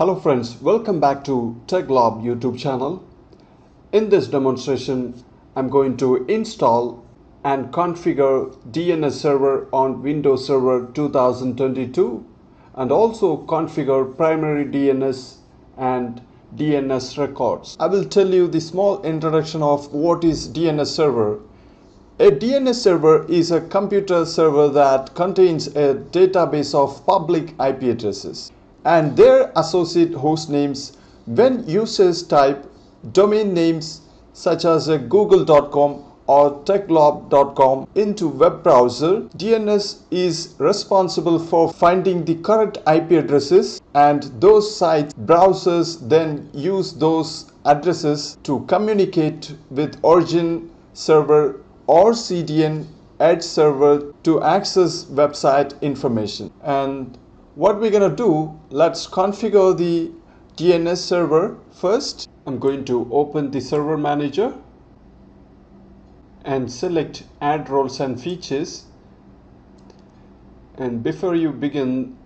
Hello friends, welcome back to TechGlob YouTube channel. In this demonstration, I'm going to install and configure DNS server on Windows Server 2022 and also configure primary DNS and DNS records. I will tell you the small introduction of what is DNS server. A DNS server is a computer server that contains a database of public IP addresses and their associate host names. When users type domain names such as google.com or techglob.com into web browser, DNS is responsible for finding the correct IP addresses, and those sites browsers then use those addresses to communicate with origin server or CDN edge server to access website information. And what we're going to do, let's configure the DNS server first. I'm going to open the server manager and select add roles and features, and before you begin,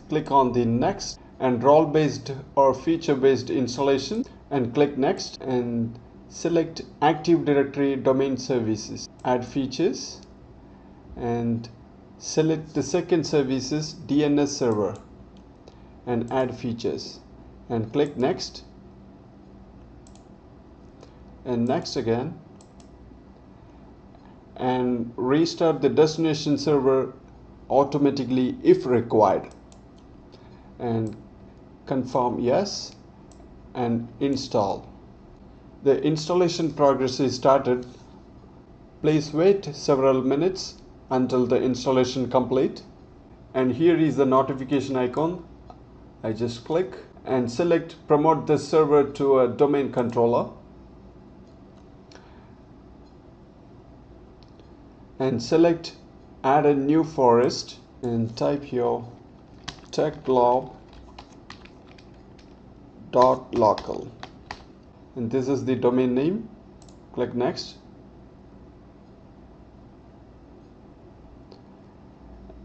click on the next and role based or feature based installation and click next and select Active Directory Domain Services, add features, and select the second services DNS server and add features and click next and next again, and restart the destination server automatically if required and confirm yes and install. The installation progress is started. Please wait several minutes until the installation complete. And here is the notification icon. I just click and select promote this server to a domain controller and select add a new forest and type here techglob.local, and this is the domain name. Click next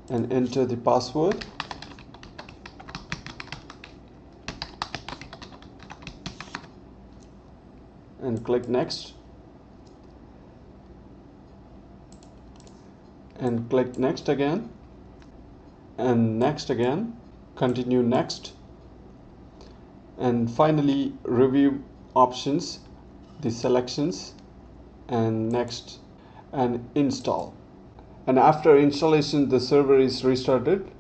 and enter the password and click next and click next again and next again, continue next, and finally review options, the selections, and next and install. And after installation, the server is restarted.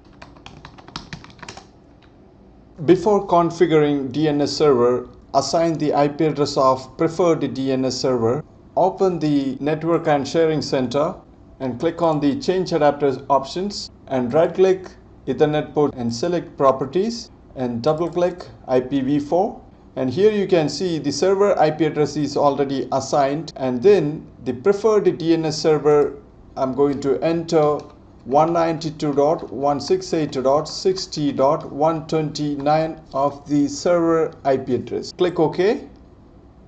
Before configuring DNS server, assign the IP address of preferred DNS server. Open the Network and Sharing Center and click on the Change Adapter options and right click Ethernet port and select Properties and double click IPv4. And here you can see the server IP address is already assigned, and then the preferred DNS server, I'm going to enter 192.168.60.129 of the server IP address. Click OK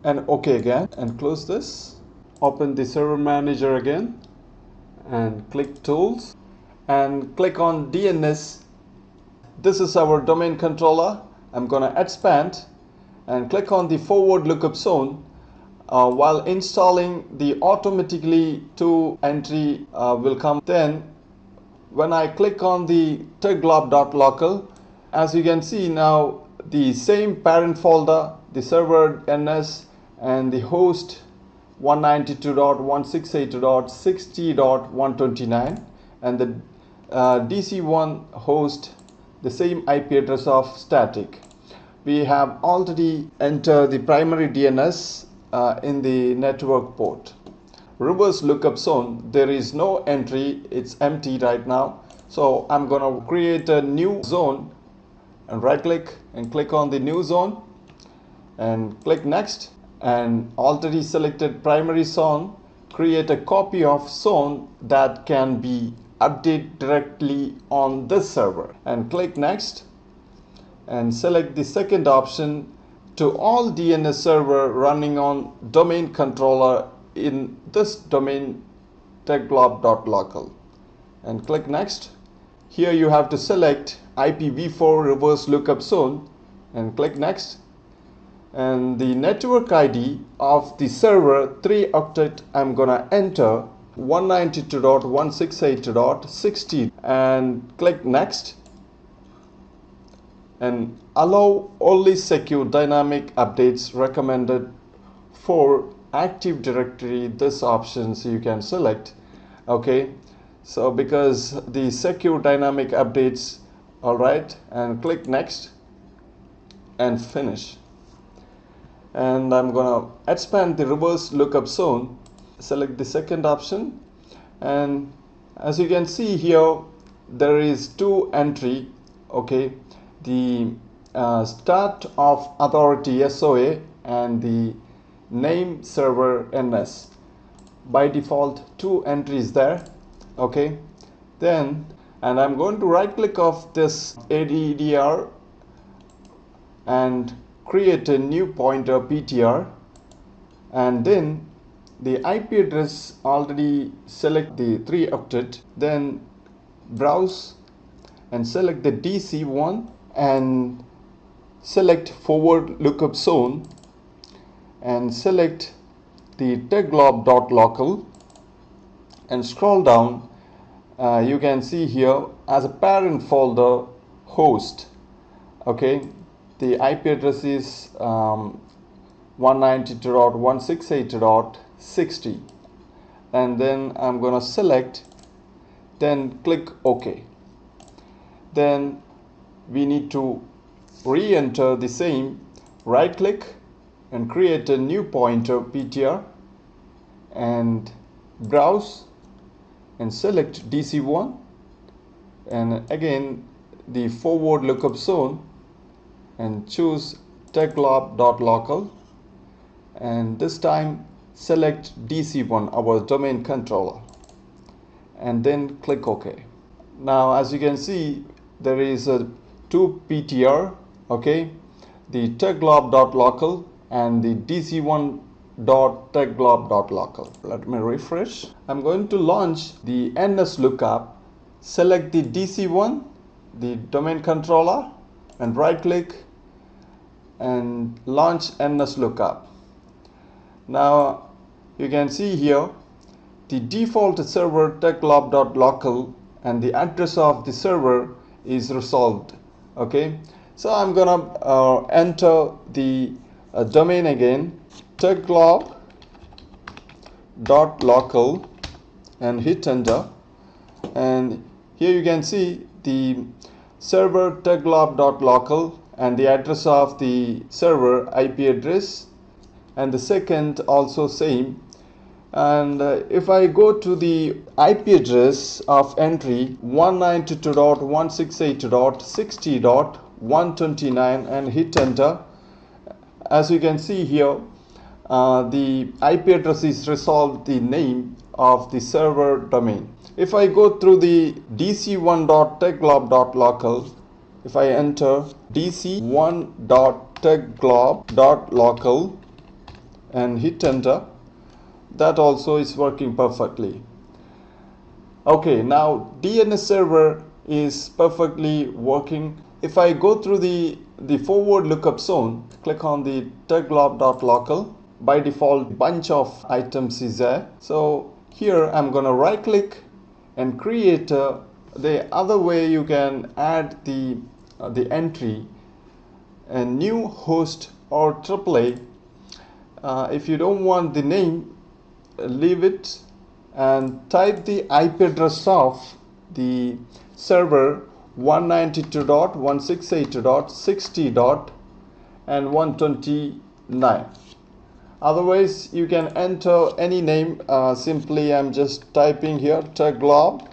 and OK again and close this. Open the server manager again and click Tools and click on DNS. This is our domain controller. I'm going to expand and click on the forward lookup zone. While installing, the automatically to entry will come. Then when I click on the techglob.local, as you can see now, the same parent folder, the server DNS and the host 192.168.60.129 and the DC1 host the same IP address of static. We have already entered the primary DNS in the network port. Reverse lookup zone, there is no entry, it's empty right now. So I'm going to create a new zone and right click and click on the new zone and click next, and already selected primary zone, create a copy of zone that can be updated directly on this server and click next and select the second option to all DNS server running on domain controller in this domain techglob.local and click next. Here you have to select IPv4 reverse lookup zone and click next. And the network ID of the server 3 octet I'm gonna enter 192.168.60 and click next, and allow only secure dynamic updates recommended for Active Directory. This options you can select. Okay, so because the secure dynamic updates, all right, and click next and finish. And I'm gonna expand the reverse lookup zone, select the second option, and as you can see here there is two entry. Okay, the start of authority SOA and the name server NS. By default two entries there. Okay, then and I'm going to right click off this ADDR and create a new pointer PTR, and then the IP address already select the 3 octet, then browse and select the DC1 and select forward lookup zone and select the techglob.local and scroll down. You can see here as a parent folder host. Okay, the IP address is 192.168.60, and then I'm gonna select, then click OK. Then we need to re-enter the same, right click and create a new pointer PTR and browse and select DC1 and again the forward lookup zone and choose techglob.local, and this time select DC1, our domain controller, and then click OK. Now as you can see there is a two PTR, okay, the techglob.local and the DC1.techglob.local. Let me refresh. I'm going to launch the NS lookup, select the DC1, the domain controller, and right click and launch NS lookup. Now you can see here the default server techglob.local and the address of the server is resolved. Okay, so I'm gonna enter the domain again, techglob.local, and hit enter, and here you can see the server techglob.local and the address of the server IP address, and the second also same. And if I go to the IP address of entry 192.168.60.129 and hit enter, as you can see here the IP address is resolved the name of the server domain. If I go through the dc1.techglob.local, if I enter dc1.techglob.local and hit enter, that also is working perfectly. Okay, now DNS server is perfectly working. If I go through the forward lookup zone, click on the techglob.local, by default bunch of items is there. So here I'm gonna right click and create the other way you can add the entry, a new host or AAA. If you don't want the name, leave it and type the IP address of the server 192.168.60. and 129. Otherwise you can enter any name. Simply I'm just typing here techglob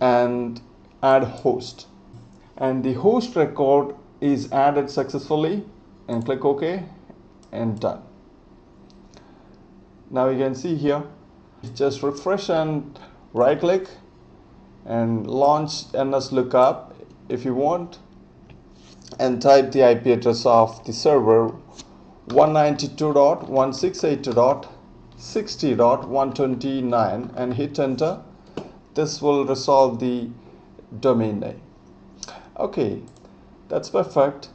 and add host, and the host record is added successfully, and click OK and done. Now you can see here, just refresh and right click and launch NS lookup if you want, and type the IP address of the server 192.168.60.129 and hit enter. This will resolve the domain name. Okay, That's perfect.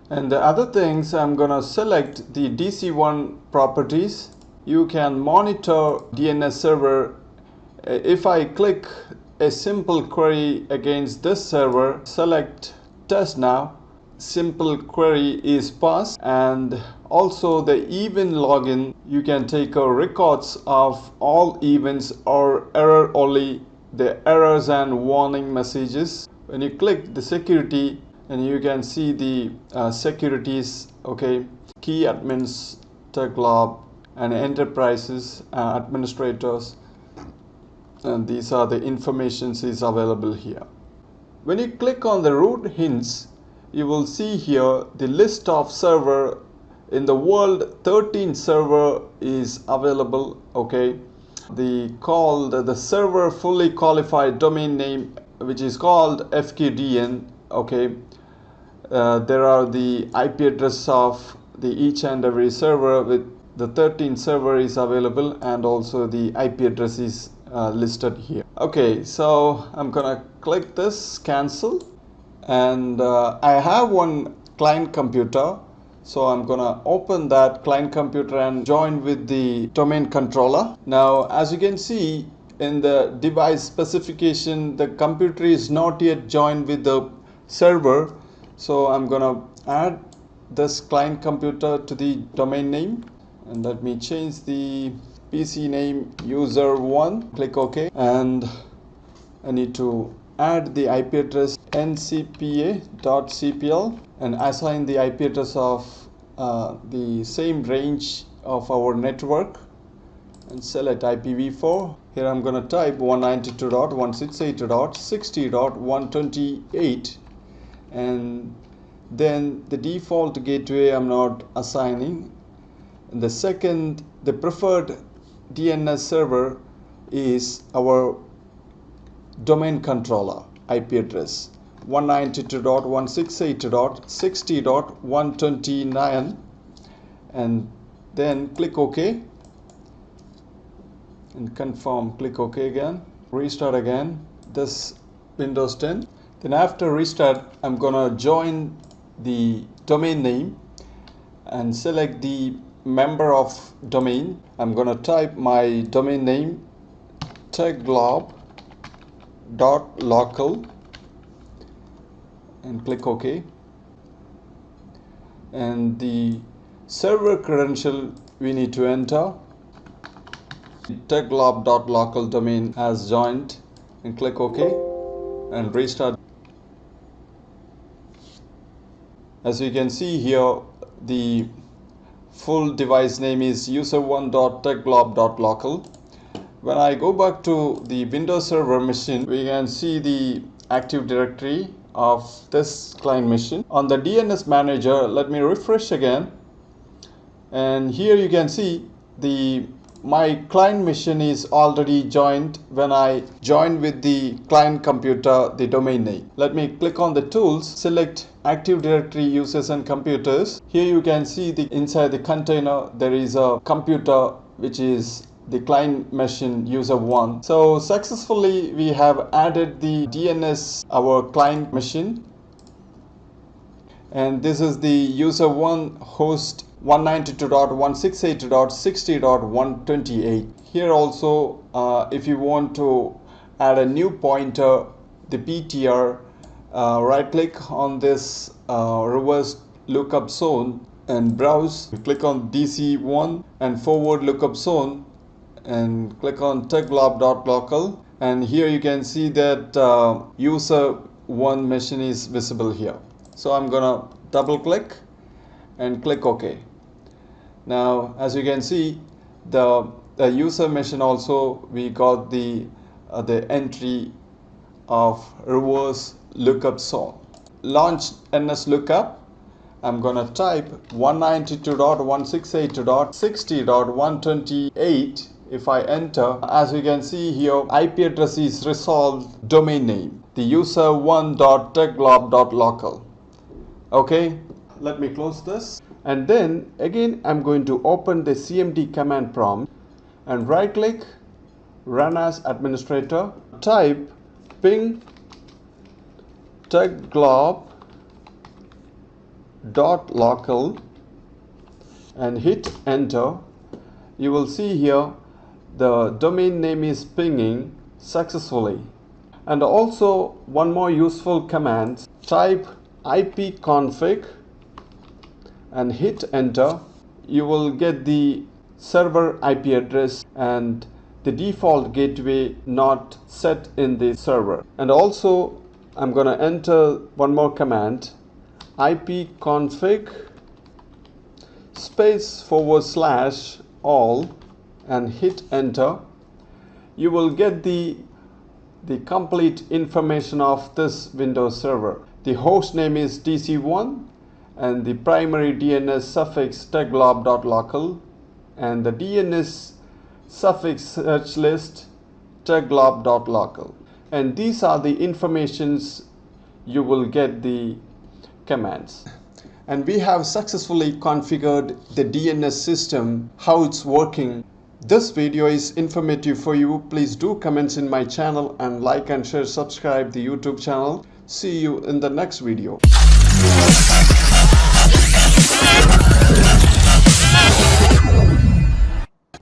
And the other things, I'm gonna select the DC1 properties. You can monitor DNS server. If I click a simple query against this server, select test now, simple query is passed. And also the event login, you can take records of all events or error only the errors and warning messages. When you click the security, and you can see the securities, okay, key admins, techlab, and enterprises administrators, and these are the informations is available here. When you click on the root hints, you will see here the list of server in the world. 13 server is available, okay. The server fully qualified domain name, which is called FQDN, okay. There are the IP address of the each and every server. With the 13 server is available, and also the IP address is listed here. Okay, so I'm gonna click this cancel, and I have one client computer, so I'm gonna open that client computer and join with the domain controller. Now, as you can see in the device specification, the computer is not yet joined with the server. So I'm gonna add this client computer to the domain name, and let me change the PC name user1. Click OK, and I need to add the IP address ncpa.cpl and assign the IP address of the same range of our network, and select IPv4. Here I'm gonna type 192.168.60.128. and then the default gateway I'm not assigning. And the second, the preferred DNS server is our domain controller IP address 192.168.60.129, and then click OK and confirm. Click OK again, restart again this Windows 10. Then after restart, I'm gonna join the domain name and select the member of domain. I'm gonna type my domain name techglob.local and click OK. And the server credential we need to enter. Techglob.local domain has joined, and click OK and restart. As you can see here, the full device name is user1.techglob.local. When I go back to the Windows Server machine, we can see the Active Directory of this client machine. On the DNS manager, let me refresh again, and here you can see my client machine is already joined when I join with the client computer the domain name. Let me click on the tools, select Active Directory users and computers. Here you can see inside the container there is a computer which is the client machine user1. So successfully we have added the DNS our client machine, and this is the user1 host 192.168.60.128. Here also if you want to add a new pointer, the PTR, right click on this reverse lookup zone and browse. Click on DC1 and forward lookup zone and click on techglob.local, and here you can see that user1 machine is visible here. So I'm gonna double click and click OK. Now as you can see, the user machine also we got the entry of reverse lookup zone. Launch NS lookup. I'm gonna type 192.168.60.128. If I enter, as you can see here, IP address is resolved, domain name, the user1.techglob.local. Okay, let me close this, and then again I'm going to open the CMD command prompt and right click, run as administrator, type ping techglob .local and hit enter, you will see here the domain name is pinging successfully. And also one more useful command, type ipconfig and hit enter. You will get the server IP address and the default gateway not set in the server. And also I'm going to enter one more command, ipconfig /all and hit enter. You will get the complete information of this Windows server. The host name is DC1 and the primary DNS suffix techglob.local and the DNS suffix search list techglob.local. And these are the informations you will get the commands. And we have successfully configured the DNS system, how it's working. This video is informative for you. Please do comment in my channel and like and share, subscribe the YouTube channel. See you in the next video.